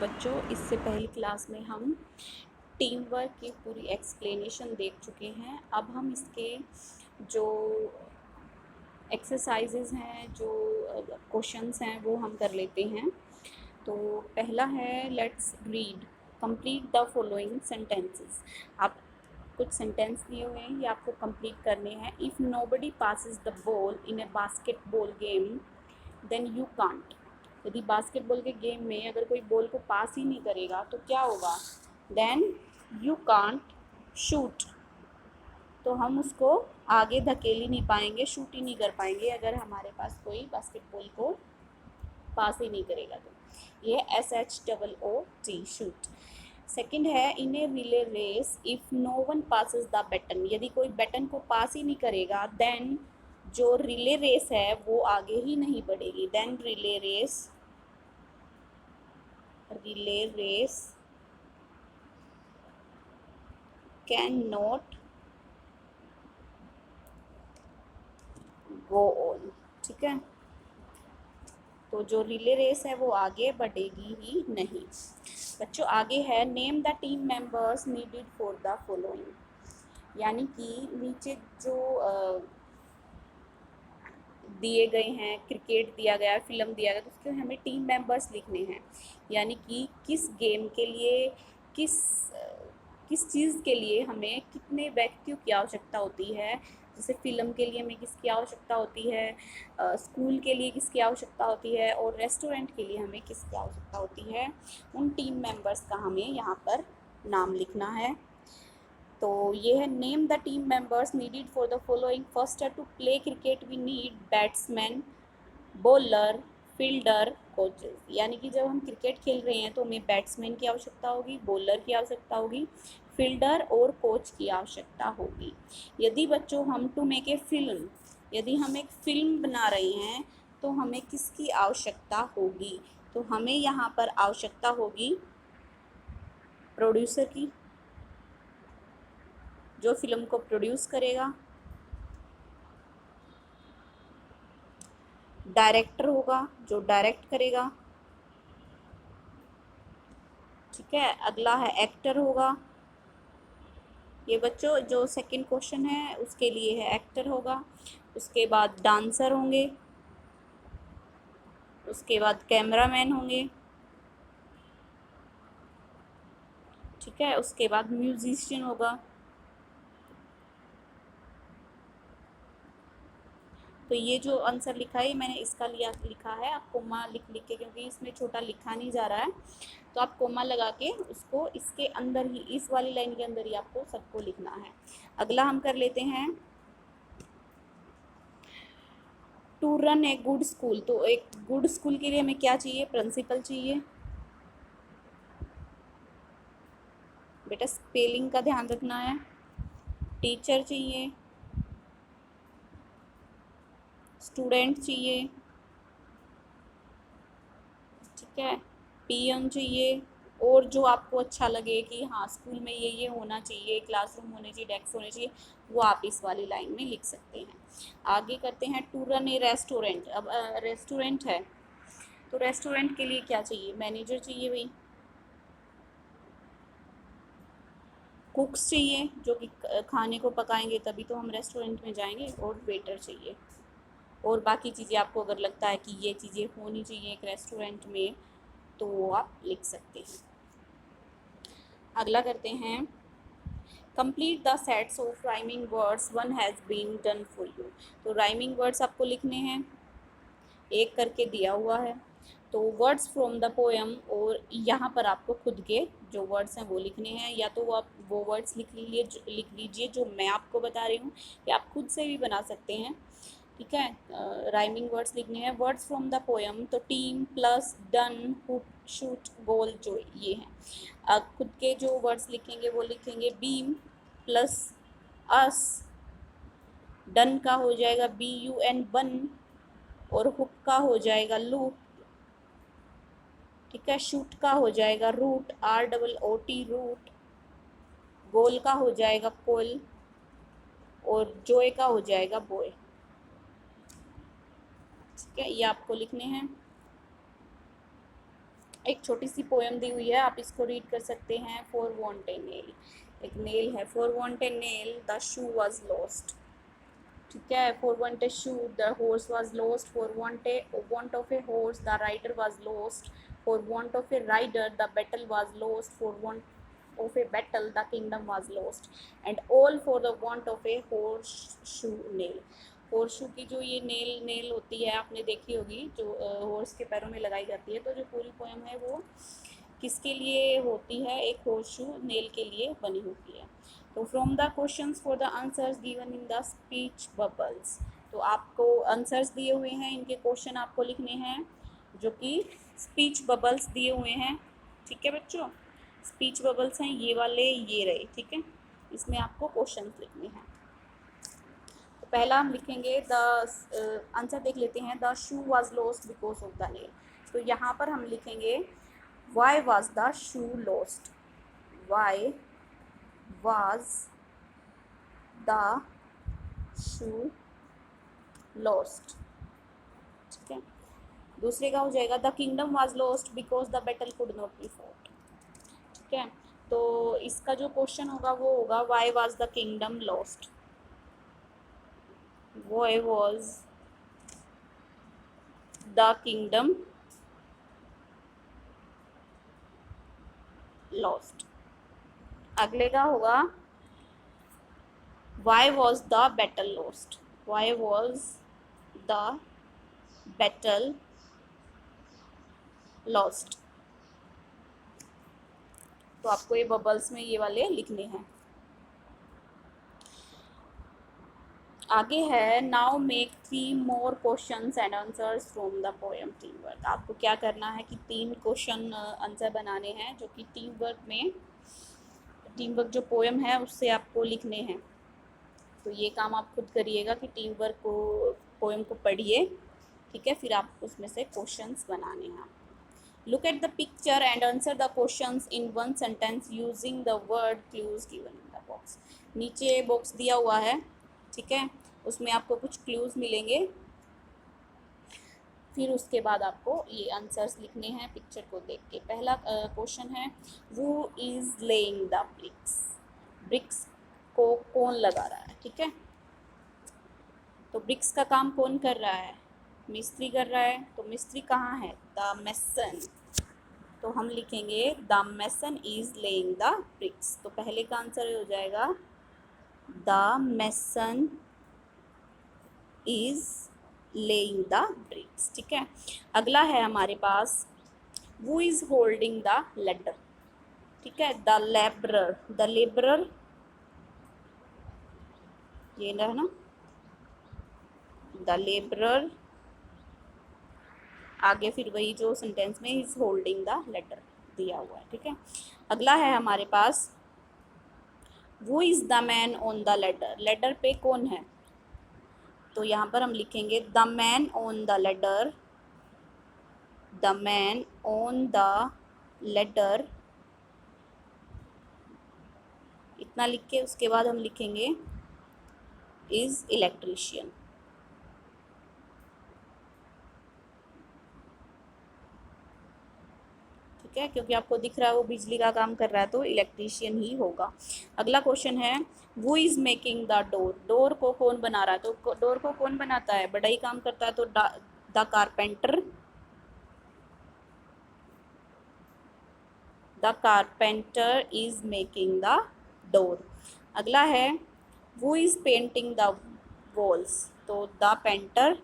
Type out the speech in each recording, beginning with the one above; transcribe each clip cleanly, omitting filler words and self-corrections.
बच्चों, इससे पहली क्लास में हम टीम वर्क की पूरी एक्सप्लेनेशन देख चुके हैं। अब हम इसके जो एक्सरसाइजेज हैं, जो क्वेश्चंस हैं, वो हम कर लेते हैं। तो पहला है, let's read complete the following sentences. आप कुछ सेंटेंस दिए हुए हैं, ये आपको कंप्लीट करने हैं। If nobody passes the ball in a basketball game then you can't. यदि बास्केटबॉल के गेम में अगर कोई बॉल को पास ही नहीं करेगा तो क्या होगा? Then you can't shoot. तो हम उसको आगे धकेल ही नहीं पाएंगे, शूट ही नहीं कर पाएंगे अगर हमारे पास कोई बास्केटबॉल को पास ही नहीं करेगा। तो ये SHOOT शूट। सेकंड है, in a relay race if no one passes the baton. यदि कोई बैटन को पास ही नहीं करेगा देन जो रिले रेस है वो आगे ही नहीं बढ़ेगी। Then relay race can not go on. ठीक है, तो जो रिले रेस है वो आगे बढ़ेगी ही नहीं। बच्चों आगे है, name the team members needed for the following. यानी कि नीचे जो दिए गए हैं, क्रिकेट दिया गया है, फिल्म दिया गया, तो उसके हमें टीम मेंबर्स लिखने हैं। यानी कि किस गेम के लिए, किस किस चीज़ के लिए हमें कितने व्यक्तियों की आवश्यकता होती है। जैसे फिल्म के लिए हमें किसकी आवश्यकता होती है, स्कूल के लिए किसकी आवश्यकता होती है, और रेस्टोरेंट के लिए हमें किसकी आवश्यकता होती है। उन टीम मेंबर्स का हमें यहाँ पर नाम लिखना है। तो ये है, name the team members needed for the following. First है, to play cricket we need batsman, bowler, fielder, coaches. यानी कि जब हम क्रिकेट खेल रहे हैं तो हमें बैट्समैन की आवश्यकता होगी, बॉलर की आवश्यकता होगी, फील्डर और कोच की आवश्यकता होगी। यदि बच्चों हम टू मेक ए फिल्म, यदि हम एक फिल्म बना रहे हैं तो हमें किसकी आवश्यकता होगी? तो हमें यहाँ पर आवश्यकता होगी प्रोड्यूसर की, जो फिल्म को प्रोड्यूस करेगा। डायरेक्टर होगा, जो डायरेक्ट करेगा। ठीक है, अगला है एक्टर होगा। ये बच्चों जो सेकंड क्वेश्चन है उसके लिए है, एक्टर होगा। उसके बाद डांसर होंगे, उसके बाद कैमरामैन होंगे। ठीक है, उसके बाद म्यूजिशियन होगा। तो ये जो आंसर लिखा है मैंने इसका लिखा है, आप कोमा लिख के, क्योंकि इसमें छोटा लिखा नहीं जा रहा है तो आप कोमा लगा के उसको इसके अंदर ही, इस वाली लाइन के अंदर ही आपको सबको लिखना है। अगला हम कर लेते हैं, to run a good school. तो एक गुड स्कूल के लिए हमें क्या चाहिए? प्रिंसिपल चाहिए। बेटा स्पेलिंग का ध्यान रखना है। टीचर चाहिए, स्टूडेंट चाहिए। ठीक है, पियन चाहिए। और जो आपको अच्छा लगे कि हाँ स्कूल में ये होना चाहिए, क्लासरूम होने चाहिए, डेस्क होने चाहिए, वो आप इस वाली लाइन में लिख सकते हैं। आगे करते हैं, टू रन ए रेस्टोरेंट। अब रेस्टोरेंट है तो रेस्टोरेंट के लिए क्या चाहिए? मैनेजर चाहिए भाई, कुक्स चाहिए जो कि खाने को पकाएंगे, तभी तो हम रेस्टोरेंट में जाएंगे, और वेटर चाहिए। और बाकी चीज़ें आपको अगर लगता है कि ये चीज़ें होनी चाहिए एक रेस्टोरेंट में तो वो आप लिख सकते हैं। अगला करते हैं, complete the sets of rhyming words one has been done for you. तो राइमिंग वर्ड्स आपको लिखने हैं, एक करके दिया हुआ है। तो वर्ड्स फ्रॉम द पोएम, और यहाँ पर आपको खुद के जो वर्ड्स हैं वो लिखने हैं, या तो वो आप वो वर्ड्स लिख लीजिए जो मैं आपको बता रही हूँ, या आप खुद से भी बना सकते हैं। ठीक है, राइमिंग वर्ड्स लिखने हैं। वर्ड्स फ्रॉम द पोएम, तो team plus done, hook, shoot, goal, जो ये हैं। खुद के जो वर्ड्स लिखेंगे वो लिखेंगे, बीम प्लस अस, डन का हो जाएगा BUN बन, और हुक का हो जाएगा लूप। ठीक है, शूट का हो जाएगा रूट, ROOT रूट। गोल का हो जाएगा कोल, और जोए का हो जाएगा बॉय। ठीक है, ये आपको लिखने हैं। एक छोटी सी पोएम दी हुई है, आप इसको रीड कर सकते हैं। फॉर वांट ए नेल, एक नेल है। For want a nail the shoe was lost, ठीक है। For want a shoe the horse was lost. For want of a horse the rider was lost. For want of a rider the battle was lost. For want of a battle the kingdom was lost, and all for the want of a horseshoe nail। होर्सशू की जो ये nail होती है आपने देखी होगी, जो horse के पैरों में लगाई जाती है। तो जो पूरी पोएम है वो किसके लिए होती है? एक होर्सशू नेल के लिए बनी होती है। तो from the questions for the answers given in the speech bubbles, तो आपको आंसर्स दिए हुए हैं, इनके क्वेश्चन आपको लिखने हैं जो कि स्पीच बबल्स दिए हुए हैं, ठीक है बच्चों। स्पीच बबल्स हैं ये वाले, ये रहे, ठीक है। इसमें आपको क्वेश्चंस लिखने हैं। तो पहला हम लिखेंगे द आंसर देख लेते हैं। The shoe was lost because of the nail. तो यहाँ पर हम लिखेंगे why was the shoe lost. Why was the shoe lost, ठीक है। दूसरे का हो जाएगा the kingdom was lost because the battle could not be fought, ठीक है। तो इसका जो क्वेश्चन होगा वो होगा why was the kingdom lost. Why was the kingdom lost. अगले का होगा why was the battle lost. Why was the battle lost. तो आपको ये बबल्स में ये वाले लिखने हैं। आगे है now make 3 more questions and answers from the poem team work. आपको क्या करना है कि 3 क्वेश्चन आंसर बनाने हैं जो कि टीम वर्क जो पोएम है उससे आपको लिखने हैं। तो ये काम आप खुद करिएगा कि टीम वर्क को पोएम को पढ़िए, ठीक है। फिर आप उसमें से क्वेश्चंस बनाने हैं। Look at the picture and answer the questions in one sentence using the word clues given in the box. नीचे बॉक्स दिया हुआ है, ठीक है, उसमें आपको कुछ क्लूज मिलेंगे। फिर उसके बाद आपको ये आंसर्स लिखने हैं पिक्चर को देख के। पहला क्वेश्चन है who is laying the bricks. Bricks को कौन लगा रहा है, ठीक है। तो ब्रिक्स का काम कौन कर रहा है? मिस्त्री कर रहा है। तो मिस्त्री कहाँ है? The mason. तो हम लिखेंगे the mason is laying the bricks. तो पहले का आंसर हो जाएगा the mason is laying the bricks, ठीक है। अगला है हमारे पास वो इज होल्डिंग द लेटर, ठीक है। The labourer. द लेबरर ये है ना, द लेबरर। आगे फिर वही जो सेंटेंस में इज होल्डिंग द लेटर दिया हुआ है, ठीक है। अगला है हमारे पास वो is the man on the letter. Letter पे कौन है? तो यहाँ पर हम लिखेंगे the man on the letter. The man on the letter, इतना लिख के उसके बाद हम लिखेंगे इज इलेक्ट्रीशियन, ठीक है। क्योंकि आपको दिख रहा है वो बिजली का काम कर रहा है तो इलेक्ट्रीशियन ही होगा। अगला क्वेश्चन है वो is making the door. Door को कौन बना रहा है? तो डोर को कौन बनाता है? बड़ा ही काम करता है तो the carpenter. The carpenter is making the door. अगला है वो इज पेंटिंग द वॉल्स। तो द पेंटर।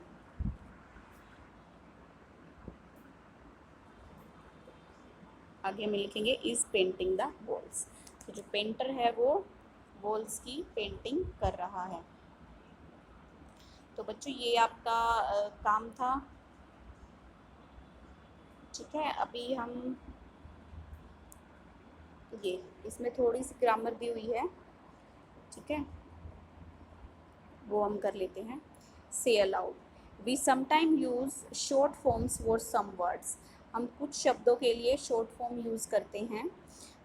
आगे हम लिखेंगे इज पेंटिंग द वॉल्स। तो जो पेंटर है वो वॉल्स की पेंटिंग कर रहा है। तो बच्चों ये आपका काम था, ठीक है। अभी हम ये इसमें थोड़ी सी ग्रामर दी हुई है, ठीक है, वो हम कर लेते हैं। से aloud we sometime use short forms for some words. हम कुछ शब्दों के लिए शॉर्ट फॉर्म यूज़ करते हैं।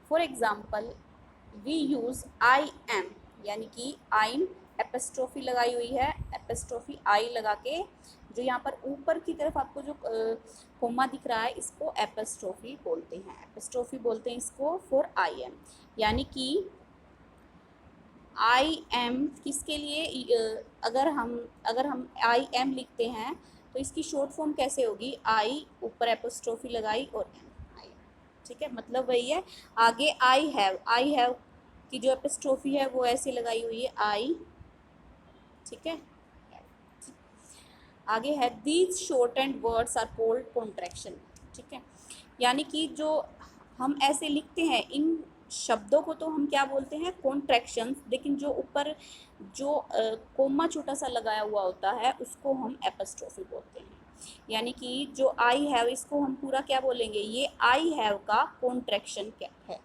For example we use I am, यानी कि आई एम एपिस्ट्रोफी लगाई हुई है, एपिस्ट्रोफी आई लगा के, जो यहाँ पर ऊपर की तरफ आपको जो कोमा दिख रहा है इसको एपिस्ट्रोफी बोलते हैं, एपिस्ट्रोफी बोलते हैं इसको फॉर आई एम। यानी कि आई एम किसके लिए, अगर हम आई एम लिखते हैं तो इसकी शॉर्ट फॉर्म कैसे होगी, आई ऊपर एपिस्ट्रोफी लगाई और एम, आई, ठीक है, मतलब वही है। आगे आई हैव की जो एपिस्ट्रोफी है वो ऐसे लगाई हुई है आई, ठीक है। आगे है these short and words are called contraction, ठीक है। यानी कि जो हम ऐसे लिखते हैं इन शब्दों को तो हम क्या बोलते हैं, कॉन्ट्रैक्शन, लेकिन जो ऊपर जो कोमा छोटा सा लगाया हुआ होता है उसको हम एपिस्ट्रोफी बोलते हैं। यानी कि जो आई हैव इसको हम पूरा क्या बोलेंगे, ये आई हैव का कॉन्ट्रैक्शन क्या है,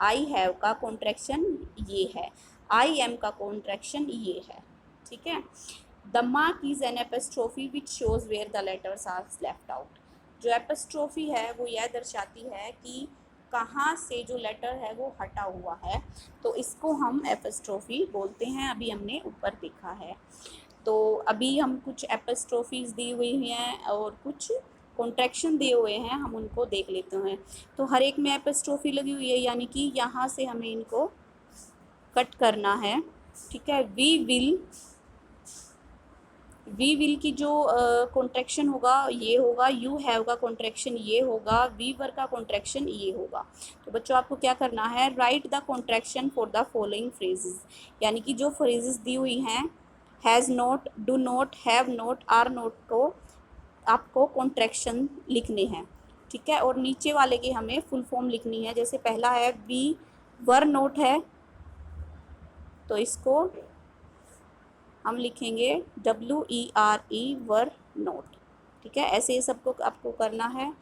आई हैव का कॉन्ट्रैक्शन ये है, आई एम का कॉन्ट्रैक्शन ये है, ठीक है। The mark is an apostrophe which shows where the letters are left out. जो एपिस्ट्रोफी है वो यह दर्शाती है कि कहाँ से जो लेटर है वो हटा हुआ है, तो इसको हम एपिस्ट्रोफी बोलते हैं, अभी हमने ऊपर देखा है। तो अभी हम कुछ एपिस्ट्रोफीज दी हुई हैं और कुछ कॉन्ट्रैक्शन दिए हुए हैं, हम उनको देख लेते हैं। तो हर एक में एपिस्ट्रोफी लगी हुई है, यानी कि यहाँ से हमें इनको कट करना है, ठीक है। वी विल की जो कॉन्ट्रैक्शन होगा ये होगा, यू हैव का कॉन्ट्रैक्शन ये होगा, वी वर का कॉन्ट्रैक्शन ये होगा। तो बच्चों आपको क्या करना है, write the contraction for the following phrases, यानी कि जो फ्रेजेस दी हुई हैं has not, do not, have not, are not को आपको कॉन्ट्रैक्शन लिखने हैं, ठीक है। और नीचे वाले की हमें फुल फॉर्म लिखनी है। जैसे पहला है वी वर नॉट है तो इसको हम लिखेंगे WERE वर नोट, ठीक है। ऐसे ये सबको आपको करना है।